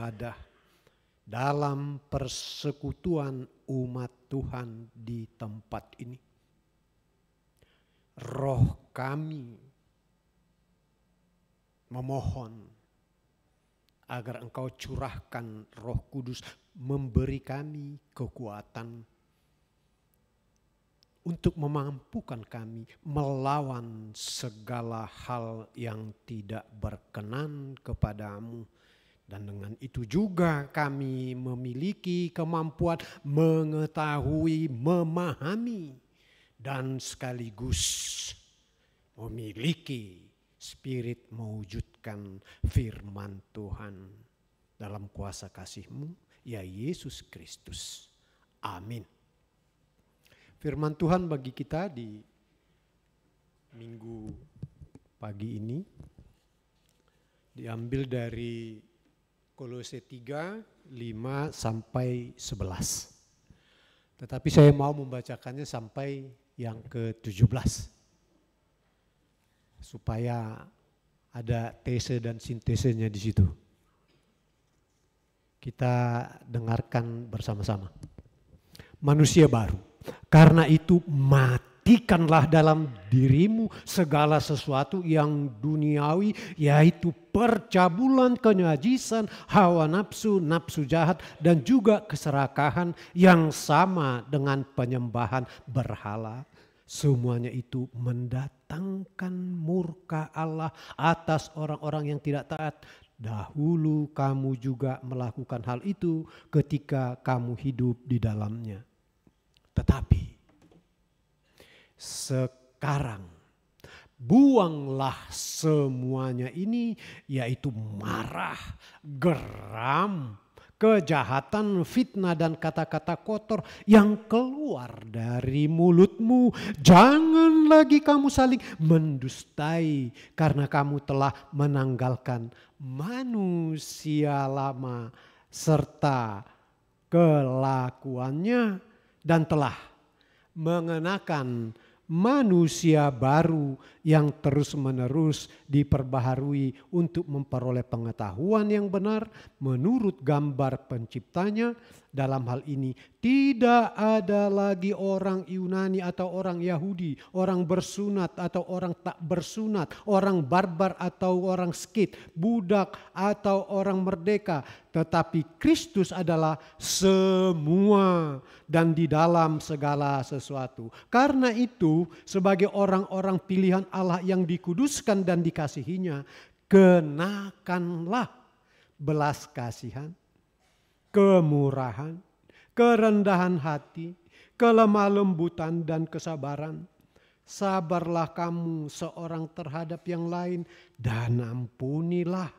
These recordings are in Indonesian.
beribadah dalam persekutuan umat Tuhan di tempat ini. Roh kami memohon agar Engkau curahkan Roh Kudus, memberi kami kekuatan untuk memampukan kami melawan segala hal yang tidak berkenan kepadamu. Dan dengan itu juga kami memiliki kemampuan mengetahui, memahami, dan sekaligus memiliki spirit mewujudkan firman Tuhan dalam kuasa kasih-Mu, ya Yesus Kristus. Amin. Firman Tuhan bagi kita di minggu pagi ini diambil dari Kolose 3, 5 sampai 11. Tetapi saya mau membacakannya sampai yang ke-17. Supaya ada tese dan sintesenya di situ. Kita dengarkan bersama-sama. Manusia baru. Karena itu matikanlah dalam dirimu segala sesuatu yang duniawi, yaitu percabulan, kenajisan, hawa nafsu, nafsu jahat, dan juga keserakahan yang sama dengan penyembahan berhala. Semuanya itu mendatangkan murka Allah atas orang-orang yang tidak taat. Dahulu kamu juga melakukan hal itu ketika kamu hidup di dalamnya. Tetapi sekarang buanglah semuanya ini, yaitu marah, geram, kejahatan, fitnah, dan kata-kata kotor yang keluar dari mulutmu. Jangan lagi kamu saling mendustai, karena kamu telah menanggalkan manusia lama serta kelakuannya dan telah mengenakan manusia baru yang terus-menerus diperbaharui untuk memperoleh pengetahuan yang benar menurut gambar penciptanya. Dalam hal ini tidak ada lagi orang Yunani atau orang Yahudi, orang bersunat atau orang tak bersunat, orang barbar atau orang skit, budak atau orang merdeka. Tetapi Kristus adalah semua dan di dalam segala sesuatu. Karena itu sebagai orang-orang pilihan Allah yang dikuduskan dan dikasihinya, kenakanlah belas kasihan, kemurahan, kerendahan hati, kelemah lembutan, dan kesabaran. Sabarlah kamu seorang terhadap yang lain dan ampunilah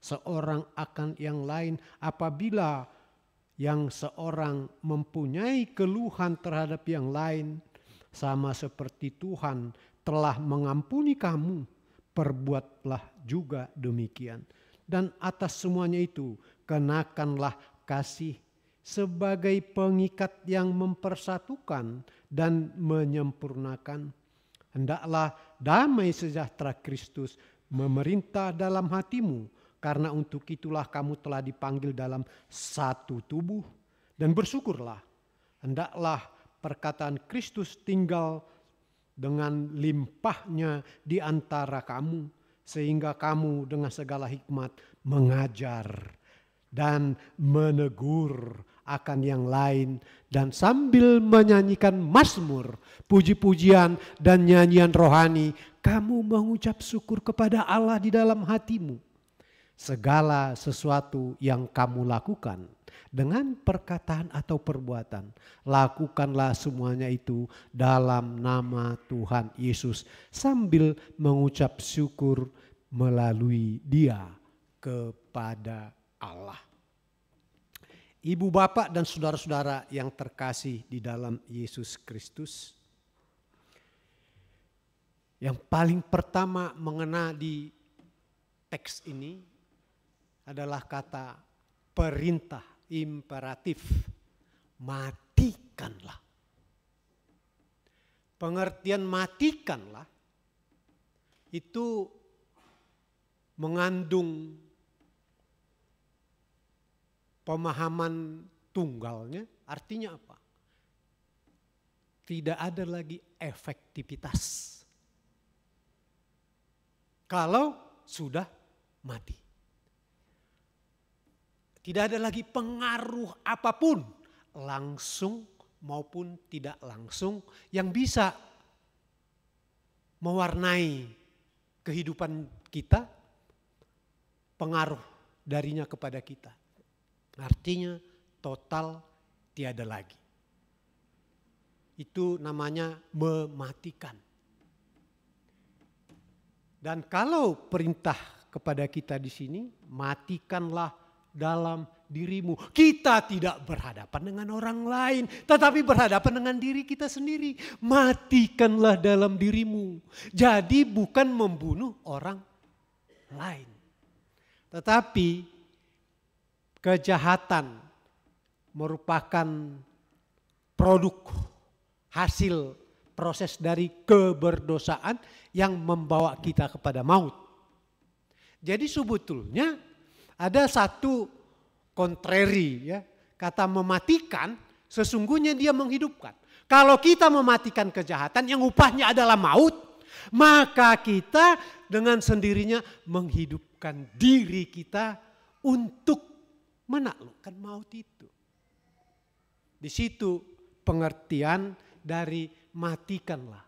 seorang akan yang lain apabila yang seorang mempunyai keluhan terhadap yang lain. Sama seperti Tuhan telah mengampuni kamu, perbuatlah juga demikian. Dan atas semuanya itu kenakanlah kasih sebagai pengikat yang mempersatukan dan menyempurnakan. Hendaklah damai sejahtera Kristus memerintah dalam hatimu, karena untuk itulah kamu telah dipanggil dalam satu tubuh. Dan bersyukurlah, hendaklah perkataan Kristus tinggal dengan limpahnya di antara kamu, sehingga kamu dengan segala hikmat mengajar dan menegur akan yang lain, dan sambil menyanyikan mazmur, puji-pujian, dan nyanyian rohani, kamu mengucap syukur kepada Allah di dalam hatimu. Segala sesuatu yang kamu lakukan dengan perkataan atau perbuatan, lakukanlah semuanya itu dalam nama Tuhan Yesus, sambil mengucap syukur melalui Dia kepada Allah. Ibu, bapak, dan saudara-saudara yang terkasih di dalam Yesus Kristus, yang paling pertama mengena di teks ini adalah kata perintah imperatif, matikanlah. Pengertian matikanlah itu mengandung pemahaman tunggalnya artinya apa? Tidak ada lagi efektivitas kalau sudah mati. Tidak ada lagi pengaruh apapun, langsung maupun tidak langsung, yang bisa mewarnai kehidupan kita, pengaruh darinya kepada kita. Artinya total tiada lagi. Itu namanya mematikan. Dan kalau perintah kepada kita di sini, matikanlah dalam dirimu. Kita tidak berhadapan dengan orang lain, tetapi berhadapan dengan diri kita sendiri. Matikanlah dalam dirimu. Jadi bukan membunuh orang lain. Tetapi kejahatan merupakan produk hasil proses dari keberdosaan yang membawa kita kepada maut. Jadi sebetulnya ada satu kontrari, ya, kata mematikan sesungguhnya dia menghidupkan. Kalau kita mematikan kejahatan yang upahnya adalah maut, maka kita dengan sendirinya menghidupkan diri kita untuk menaklukkan maut itu. Di situ pengertian dari matikanlah.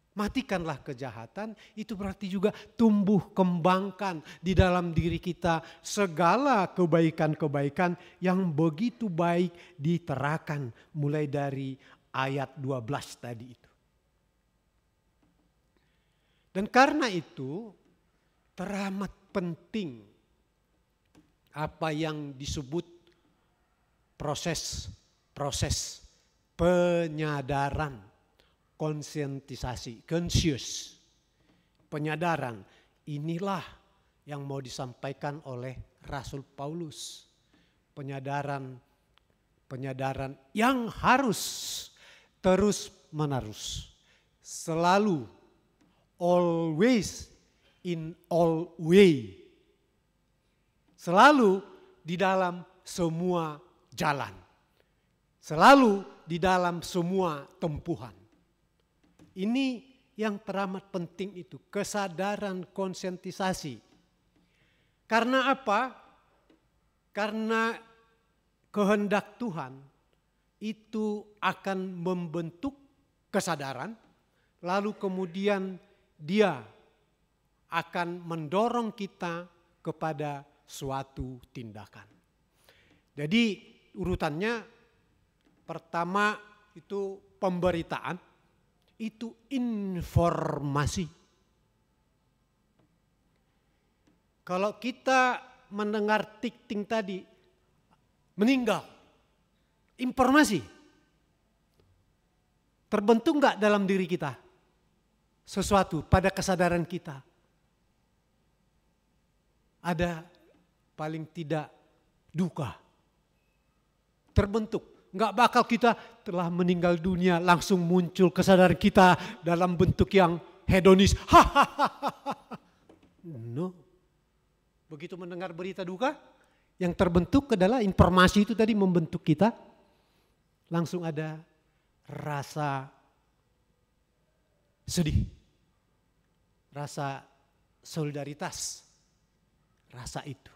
Matikanlah kejahatan, itu berarti juga tumbuh kembangkan di dalam diri kita segala kebaikan-kebaikan yang begitu baik diterakan mulai dari ayat 12 tadi itu. Dan karena itu teramat penting apa yang disebut proses penyadaran, konsientisasi, conscious, penyadaran. Inilah yang mau disampaikan oleh Rasul Paulus. Penyadaran yang harus terus menerus, selalu, always, in all way, selalu di dalam semua jalan, selalu di dalam semua tempuhan. Ini yang teramat penting itu, kesadaran konsientisasi. Karena apa? Karena kehendak Tuhan itu akan membentuk kesadaran, lalu kemudian dia akan mendorong kita kepada suatu tindakan. Jadi urutannya pertama itu pemberitaan, itu informasi. Kalau kita mendengar tik-ting tadi, meninggal, informasi. Terbentuk enggak dalam diri kita sesuatu pada kesadaran kita? Ada paling tidak duka. Terbentuk. Enggak bakal kita telah meninggal dunia langsung muncul kesadaran kita dalam bentuk yang hedonis. No. Begitu mendengar berita duka, yang terbentuk adalah informasi itu tadi membentuk kita. Langsung ada rasa sedih, rasa solidaritas, rasa itu.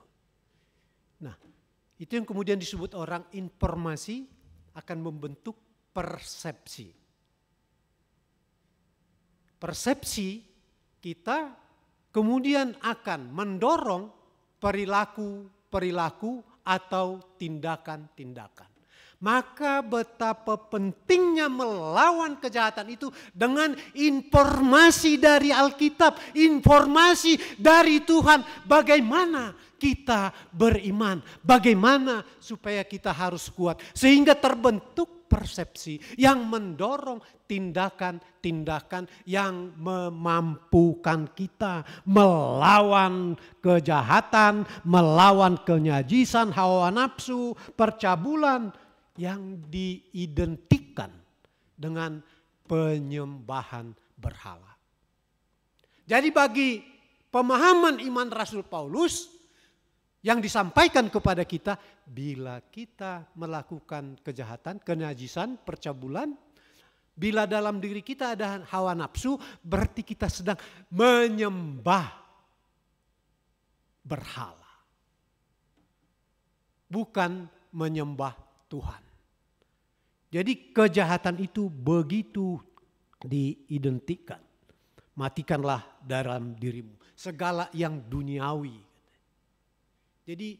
Nah, itu yang kemudian disebut orang informasi akan membentuk persepsi. Persepsi kita kemudian akan mendorong perilaku atau tindakan-tindakan. Maka betapa pentingnya melawan kejahatan itu dengan informasi dari Alkitab, informasi dari Tuhan. Bagaimana kita beriman, bagaimana supaya kita harus kuat. Sehingga terbentuk persepsi yang mendorong tindakan-tindakan yang memampukan kita melawan kejahatan, melawan kenyajisan, hawa nafsu, percabulan yang diidentikan dengan penyembahan berhala. Jadi bagi pemahaman iman Rasul Paulus, Yang disampaikan kepada kita, bila kita melakukan kejahatan, kenajisan, percabulan, bila dalam diri kita ada hawa nafsu, berarti kita sedang menyembah berhala. Bukan menyembah Tuhan. Jadi kejahatan itu begitu diidentikan. Matikanlah dalam dirimu segala yang duniawi. Jadi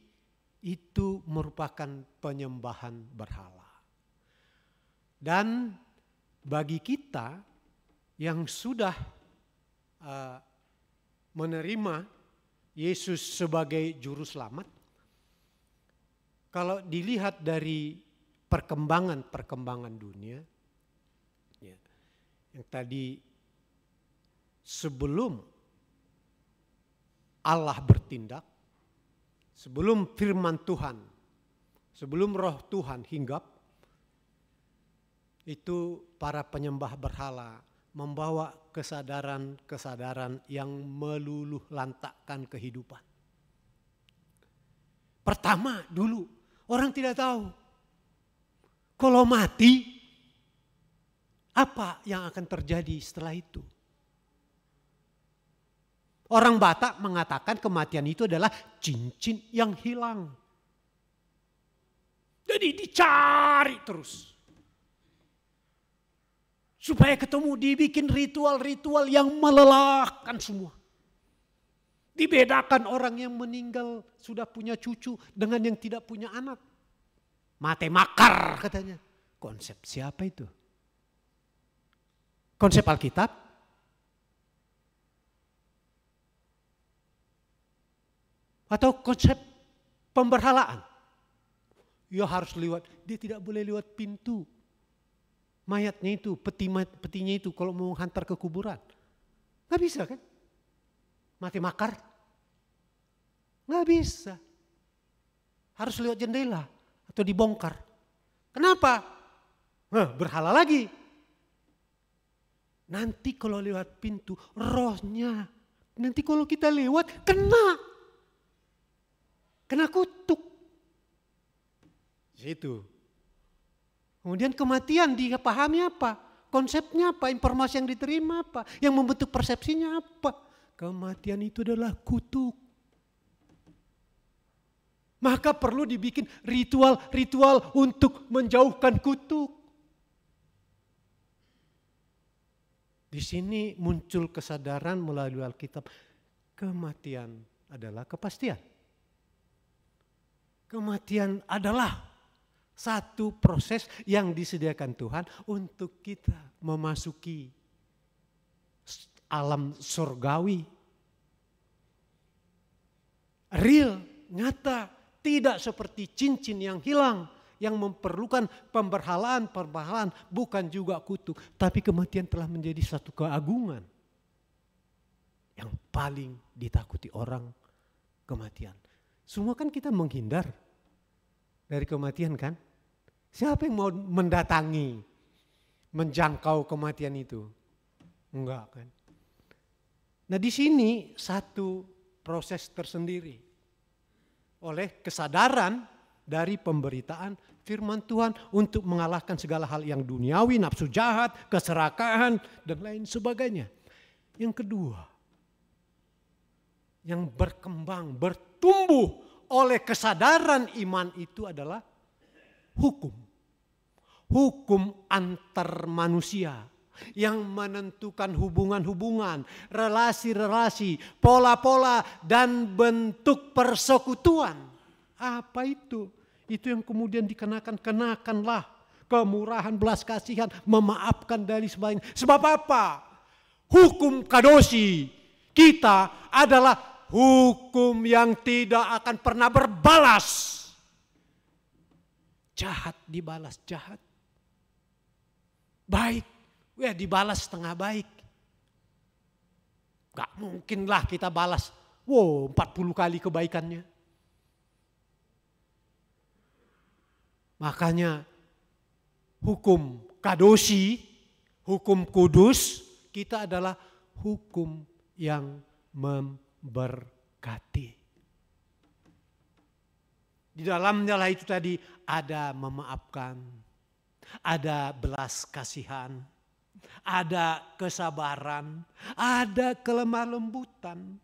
itu merupakan penyembahan berhala. Dan bagi kita yang sudah menerima Yesus sebagai juru selamat, kalau dilihat dari perkembangan dunia, ya, yang tadi sebelum Allah bertindak, sebelum firman Tuhan, sebelum roh Tuhan hinggap, itu para penyembah berhala membawa kesadaran yang meluluh lantakkan kehidupan. Pertama dulu, orang tidak tahu kalau mati apa yang akan terjadi setelah itu. Orang Batak mengatakan kematian itu adalah cincin yang hilang. Jadi dicari terus. Supaya ketemu, dibikin ritual-ritual yang melelahkan semua. Dibedakan orang yang meninggal sudah punya cucu dengan yang tidak punya anak. Mate makar katanya. Konsep siapa itu? Konsep Alkitab? Atau konsep pemberhalaan? Ya harus lewat, dia tidak boleh lewat pintu. Mayatnya itu, petinya itu kalau mau hantar ke kuburan. Gak bisa kan? Mati makar. Gak bisa. Harus lewat jendela atau dibongkar. Kenapa? Berhala lagi. Nanti kalau lewat pintu, rohnya. Nanti kalau kita lewat, kena kutuk. Situ. Kemudian kematian dipahami apa? Konsepnya apa? Informasi yang diterima apa? Yang membentuk persepsinya apa? Kematian itu adalah kutuk. Maka perlu dibikin ritual-ritual untuk menjauhkan kutuk. Di sini muncul kesadaran melalui Alkitab. Kematian adalah kepastian. Kematian adalah satu proses yang disediakan Tuhan untuk kita memasuki alam surgawi. Real, nyata, tidak seperti cincin yang hilang, yang memerlukan pemberhalaan, bukan juga kutuk. Tapi kematian telah menjadi satu keagungan yang paling ditakuti orang, kematian. Semua kan kita menghindar dari kematian kan? Siapa yang mau mendatangi, menjangkau kematian itu? Enggak kan? Nah di sini satu proses tersendiri. Oleh kesadaran dari pemberitaan firman Tuhan untuk mengalahkan segala hal yang duniawi, nafsu jahat, keserakahan, dan lain sebagainya. Yang kedua, yang berkembang, bertumbuh oleh kesadaran iman itu adalah hukum. Hukum antar manusia yang menentukan hubungan-hubungan, relasi-relasi, pola-pola dan bentuk persekutuan. Apa itu? Itu yang kemudian kenakanlah kemurahan, belas kasihan, memaafkan dari sebagainya. Sebab apa? Hukum kadosi kita adalah hukum yang tidak akan pernah berbalas. Jahat dibalas jahat. Baik, dibalas setengah baik. Gak mungkinlah kita balas 40 kali kebaikannya. Makanya hukum kadosi, hukum kudus, kita adalah hukum yang memberkati. Di dalamnya lah itu tadi ada memaafkan, ada belas kasihan, ada kesabaran, ada kelemah lembutan,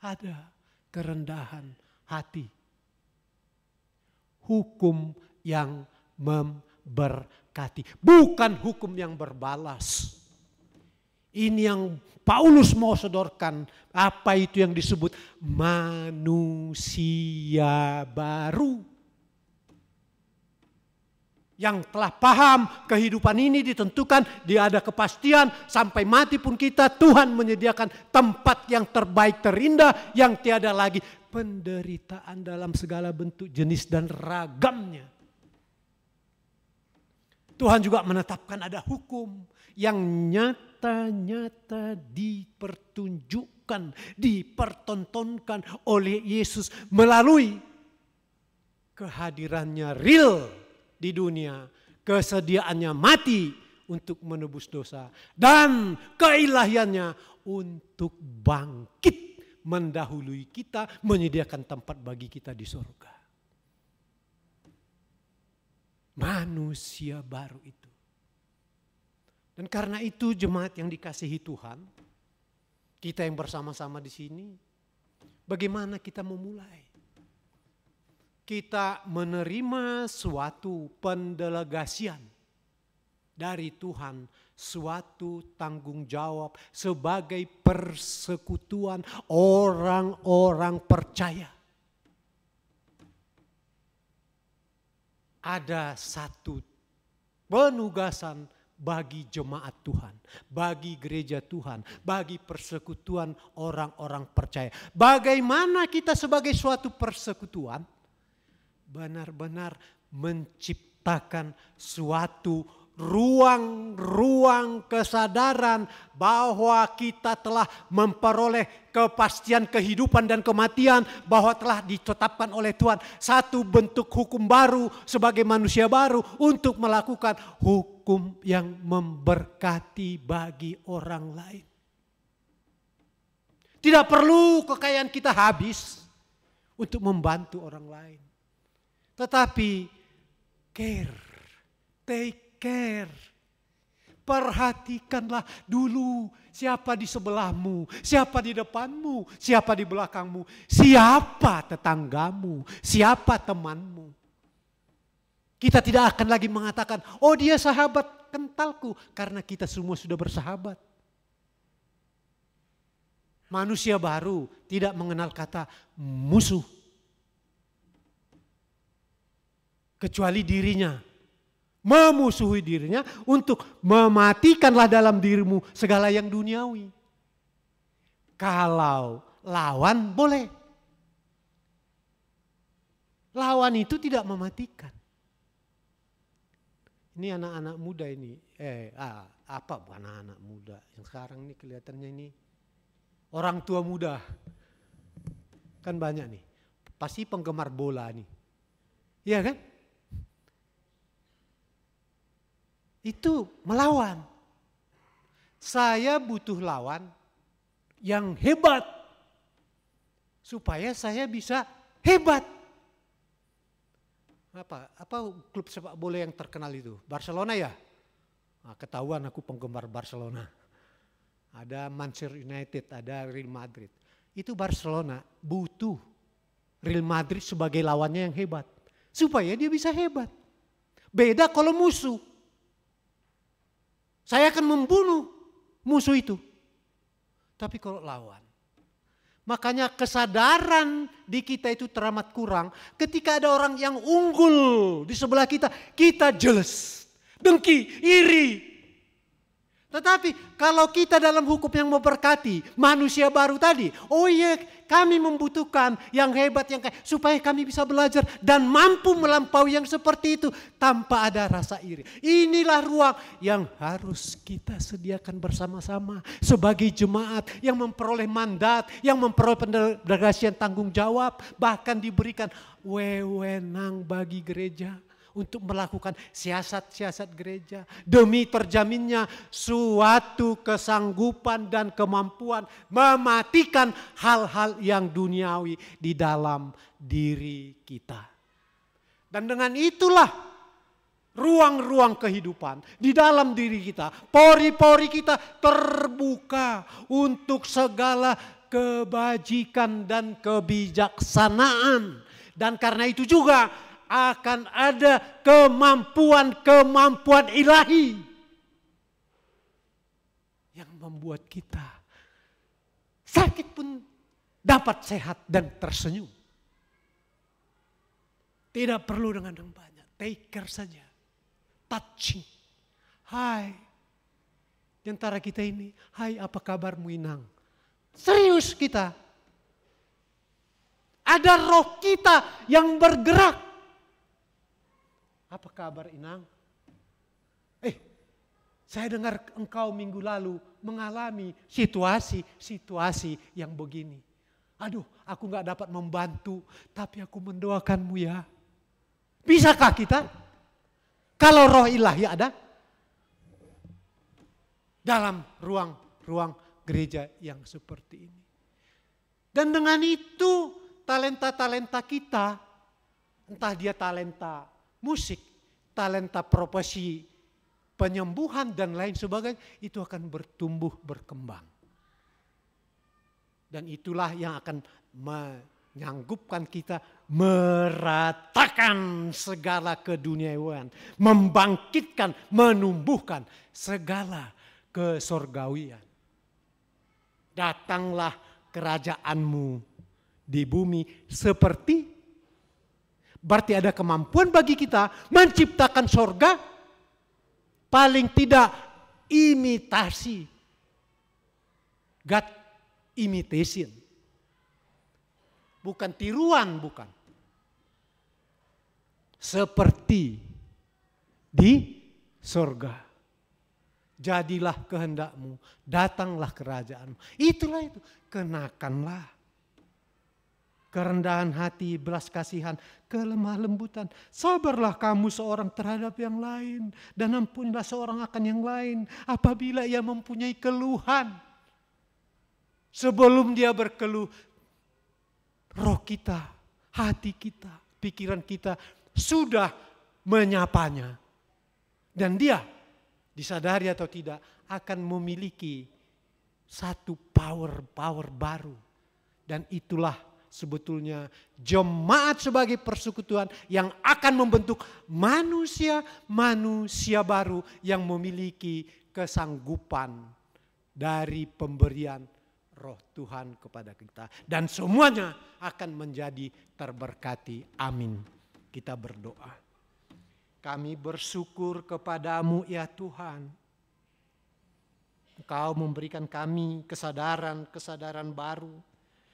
ada kerendahan hati. Hukum yang memberkati, bukan hukum yang berbalas. Ini yang Paulus mau sodorkan, apa itu yang disebut manusia baru. Yang telah paham kehidupan ini ditentukan, dia ada kepastian sampai mati pun kita, Tuhan menyediakan tempat yang terbaik terindah yang tiada lagi penderitaan dalam segala bentuk, jenis dan ragamnya. Tuhan juga menetapkan ada hukum yang nyata-nyata dipertunjukkan, dipertontonkan oleh Yesus melalui kehadirannya real di dunia, kesediaannya mati untuk menebus dosa, dan keilahiannya untuk bangkit mendahului kita, menyediakan tempat bagi kita di surga. Manusia baru itu. Dan karena itu jemaat yang dikasihi Tuhan, kita yang bersama-sama di sini, bagaimana kita memulai? Kita menerima suatu pendelegasian dari Tuhan, suatu tanggung jawab sebagai persekutuan orang-orang percaya. Ada satu penugasan bagi jemaat Tuhan, bagi gereja Tuhan, bagi persekutuan orang-orang percaya. Bagaimana kita sebagai suatu persekutuan benar-benar menciptakan suatu ruang-ruang kesadaran bahwa kita telah memperoleh kepastian kehidupan dan kematian, bahwa telah ditetapkan oleh Tuhan satu bentuk hukum baru sebagai manusia baru untuk melakukan hukum yang memberkati bagi orang lain. Tidak perlu kekayaan kita habis untuk membantu orang lain, tetapi take care. Perhatikanlah dulu siapa di sebelahmu, siapa di depanmu, siapa di belakangmu, siapa tetanggamu, siapa temanmu. Kita tidak akan lagi mengatakan, oh dia sahabat kentalku, karena kita semua sudah bersahabat. Manusia baru tidak mengenal kata musuh, kecuali dirinya. Memusuhi dirinya untuk mematikanlah dalam dirimu segala yang duniawi. Kalau lawan boleh. Lawan itu tidak mematikan. Ini anak-anak muda ini. Apa anak-anak muda? Yang sekarang ini kelihatannya ini orang tua muda. Kan banyak nih. Pasti penggemar bola nih. Iya kan? Itu melawan. Saya butuh lawan yang hebat supaya saya bisa hebat. Apa klub sepak bola yang terkenal itu? Barcelona ya? Nah, ketahuan aku penggemar Barcelona. Ada Manchester United, ada Real Madrid. Itu Barcelona butuh Real Madrid sebagai lawannya yang hebat supaya dia bisa hebat. Beda kalau musuh. Saya akan membunuh musuh itu. Tapi kalau lawan. Makanya kesadaran di kita itu teramat kurang. Ketika ada orang yang unggul di sebelah kita, kita jealous, dengki, iri. Tetapi kalau kita dalam hukum yang memberkati manusia baru tadi, oh iya kami membutuhkan yang hebat, supaya kami bisa belajar dan mampu melampaui yang seperti itu tanpa ada rasa iri. Inilah ruang yang harus kita sediakan bersama-sama sebagai jemaat yang memperoleh mandat, yang memperoleh pendelegasian tanggung jawab, bahkan diberikan wewenang bagi gereja untuk melakukan siasat-siasat gereja demi terjaminnya suatu kesanggupan dan kemampuan mematikan hal-hal yang duniawi di dalam diri kita. Dan dengan itulah ruang-ruang kehidupan di dalam diri kita, pori-pori kita terbuka untuk segala kebajikan dan kebijaksanaan. Dan karena itu juga akan ada kemampuan-kemampuan ilahi yang membuat kita sakit pun dapat sehat dan tersenyum. Tidak perlu dengan yang banyak, take care saja. Touching. Hai. Di antara kita ini, hai apa kabarmu Inang? Serius kita. Ada roh kita yang bergerak. Apa kabar Inang? Saya dengar engkau minggu lalu mengalami situasi yang begini. Aduh, aku gak dapat membantu, tapi aku mendoakanmu ya. Bisakah kita? Kalau roh ilahi ada dalam ruang gereja yang seperti ini. Dan dengan itu talenta-talenta kita, entah dia talenta musik, talenta profesi, penyembuhan dan lain sebagainya, itu akan bertumbuh berkembang. Dan itulah yang akan menyanggupkan kita meratakan segala keduniawian, membangkitkan, menumbuhkan segala kesorgawian. Datanglah kerajaanmu di bumi seperti, berarti ada kemampuan bagi kita menciptakan sorga, paling tidak imitasi, God imitation. Bukan tiruan, bukan. Seperti di sorga. Jadilah kehendakmu, datanglah kerajaanmu. Itulah itu, kenakanlah. Kerendahan hati, belas kasihan, kelemah lembutan. Sabarlah kamu seorang terhadap yang lain. Dan ampunilah seorang akan yang lain. Apabila ia mempunyai keluhan. Sebelum dia berkeluh, roh kita, hati kita, pikiran kita sudah menyapanya. Dan dia, disadari atau tidak, akan memiliki satu power baru. Dan itulah sebetulnya jemaat sebagai persekutuan yang akan membentuk manusia baru yang memiliki kesanggupan dari pemberian roh Tuhan kepada kita. Dan semuanya akan menjadi terberkati. Amin. Kita berdoa. Kami bersyukur kepadamu ya Tuhan. Engkau memberikan kami kesadaran baru.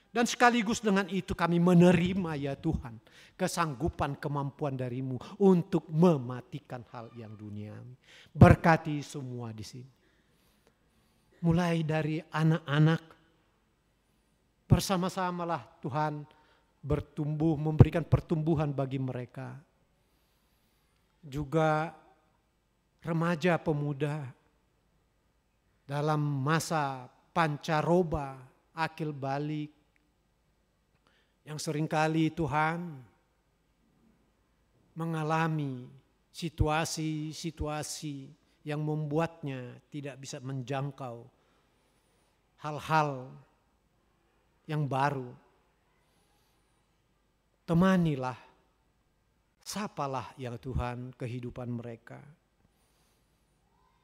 Dan sekaligus dengan itu kami menerima ya Tuhan kesanggupan kemampuan darimu untuk mematikan hal yang duniawi. Berkati semua di sini. Mulai dari anak-anak, bersama-samalah Tuhan bertumbuh, memberikan pertumbuhan bagi mereka. Juga remaja pemuda dalam masa pancaroba, akil balik, yang seringkali Tuhan mengalami situasi-situasi yang membuatnya tidak bisa menjangkau hal-hal yang baru. Temanilah, sapalah ya Tuhan kehidupan mereka.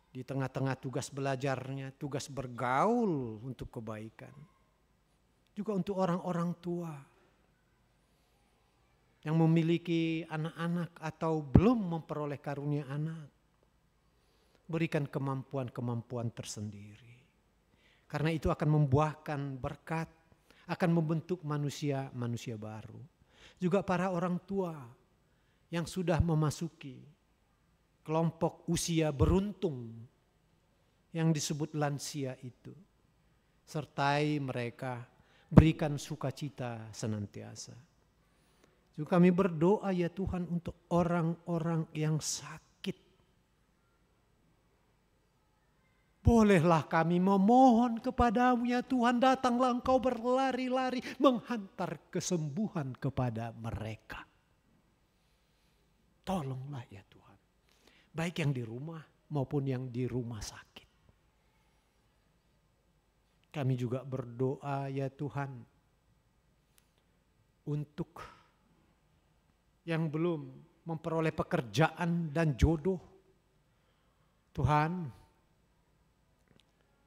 Di tengah-tengah tugas belajarnya, tugas bergaul untuk kebaikan. Juga untuk orang-orang tua yang memiliki anak-anak atau belum memperoleh karunia anak. Berikan kemampuan-kemampuan tersendiri. Karena itu akan membuahkan berkat, akan membentuk manusia baru. Juga para orang tua yang sudah memasuki kelompok usia beruntung yang disebut lansia itu. Sertai mereka, berikan sukacita senantiasa. Juga kami berdoa ya Tuhan untuk orang-orang yang sakit. Bolehlah kami memohon kepadamu ya Tuhan, datanglah Engkau berlari-lari menghantar kesembuhan kepada mereka. Tolonglah ya Tuhan. Baik yang di rumah maupun yang di rumah sakit. Kami juga berdoa ya Tuhan untuk yang belum memperoleh pekerjaan dan jodoh. Tuhan,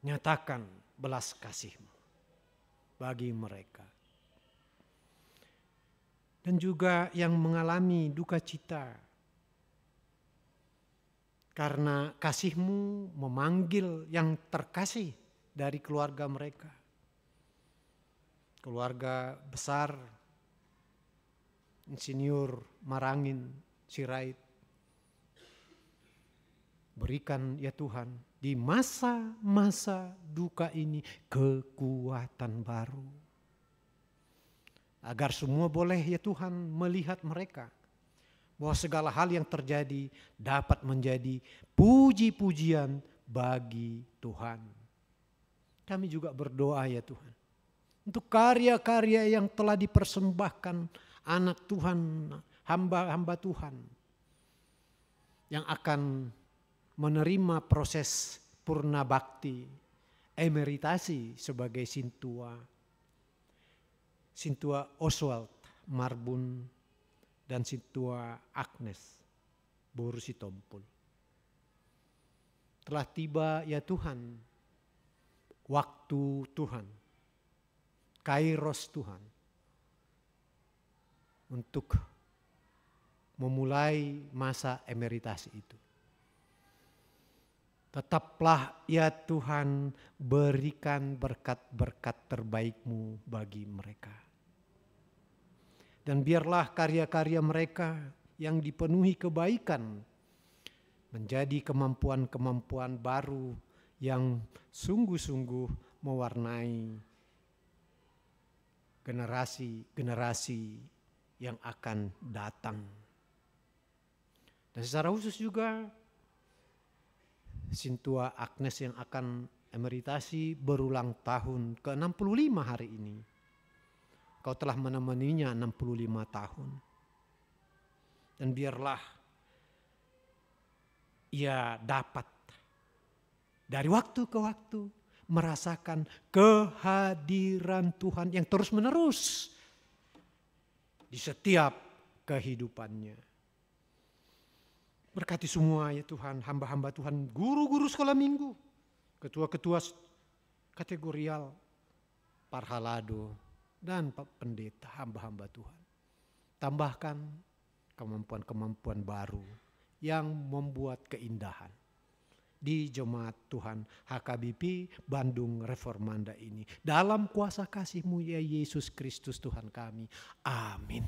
nyatakan belas kasih-Mu bagi mereka. Dan juga yang mengalami duka cita karena kasih-Mu memanggil yang terkasih dari keluarga mereka. Keluarga besar, Insinyur Marangin Sirait. Berikan ya Tuhan di masa-masa duka ini kekuatan baru. Agar semua boleh ya Tuhan melihat mereka. Bahwa segala hal yang terjadi dapat menjadi puji-pujian bagi Tuhan. Kami juga berdoa ya Tuhan. Untuk karya-karya yang telah dipersembahkan anak Tuhan, hamba-hamba Tuhan. Yang akan menerima proses purna bakti, emeritasi sebagai Sintua Oswald Marbun dan Sintua Agnes Borsitompul. Telah tiba ya Tuhan, waktu Tuhan, kairos Tuhan untuk memulai masa emeritasi itu. Tetaplah ya Tuhan berikan berkat-berkat terbaik-Mu bagi mereka. Dan biarlah karya-karya mereka yang dipenuhi kebaikan menjadi kemampuan-kemampuan baru yang sungguh-sungguh mewarnai generasi-generasi yang akan datang. Dan secara khusus juga Sintua Agnes yang akan emeritasi berulang tahun ke-65 hari ini. Kau telah menemaninya 65 tahun. Dan biarlah ia dapat dari waktu ke waktu merasakan kehadiran Tuhan yang terus menerus di setiap kehidupannya. Berkati semua ya Tuhan, hamba-hamba Tuhan, guru-guru sekolah minggu, ketua-ketua kategorial, parhalado, dan pendeta, hamba-hamba Tuhan. Tambahkan kemampuan-kemampuan baru yang membuat keindahan di Jemaat Tuhan HKBP Bandung Reformanda ini. Dalam kuasa kasih-Mu ya Yesus Kristus Tuhan kami. Amin.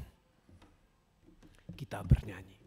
Kita bernyanyi.